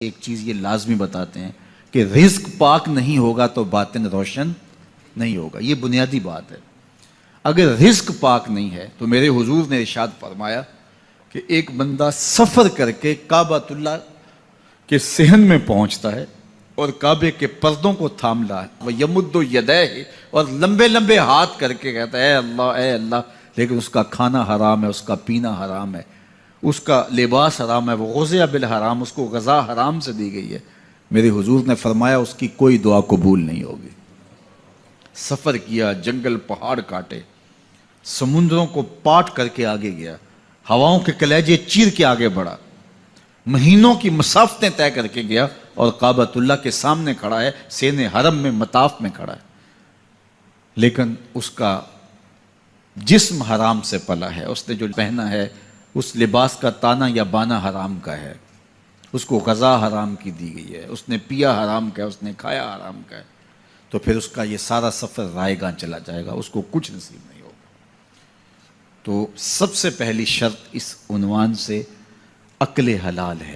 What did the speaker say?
ایک چیز یہ لازمی بتاتے ہیں کہ رزق پاک نہیں ہوگا تو باطن روشن نہیں ہوگا. یہ بنیادی بات ہے. اگر رزق پاک نہیں ہے تو میرے حضور نے ارشاد فرمایا کہ ایک بندہ سفر کر کے کعبۃ اللہ کے صحن میں پہنچتا ہے اور کعبے کے پردوں کو تھام رہا ہے وَيَمُدُّ يَدَيْهِ اور لمبے لمبے ہاتھ کر کے کہتا ہے اے اللہ, لیکن اس کا کھانا حرام ہے, اس کا پینا حرام ہے, اس کا لباس حرام ہے, وہ غزیہ بالحرام, اس کو غذا حرام سے دی گئی ہے. میرے حضور نے فرمایا اس کی کوئی دعا قبول نہیں ہوگی. سفر کیا, جنگل پہاڑ کاٹے, سمندروں کو پاٹ کر کے آگے گیا, ہواؤں کے کلیجے چیر کے آگے بڑھا, مہینوں کی مسافتیں طے کر کے گیا اور کعبۃ اللہ کے سامنے کھڑا ہے, سین حرم میں مطاف میں کھڑا ہے, لیکن اس کا جسم حرام سے پلا ہے. اس نے جو پہنا ہے اس لباس کا تانا یا بانا حرام کا ہے, اس کو غذا حرام کی دی گئی ہے, اس نے پیا حرام کا ہے, اس نے کھایا حرام کا ہے, تو پھر اس کا یہ سارا سفر رائے گاں چلا جائے گا, اس کو کچھ نصیب نہیں ہوگا. تو سب سے پہلی شرط اس عنوان سے عقل حلال ہے.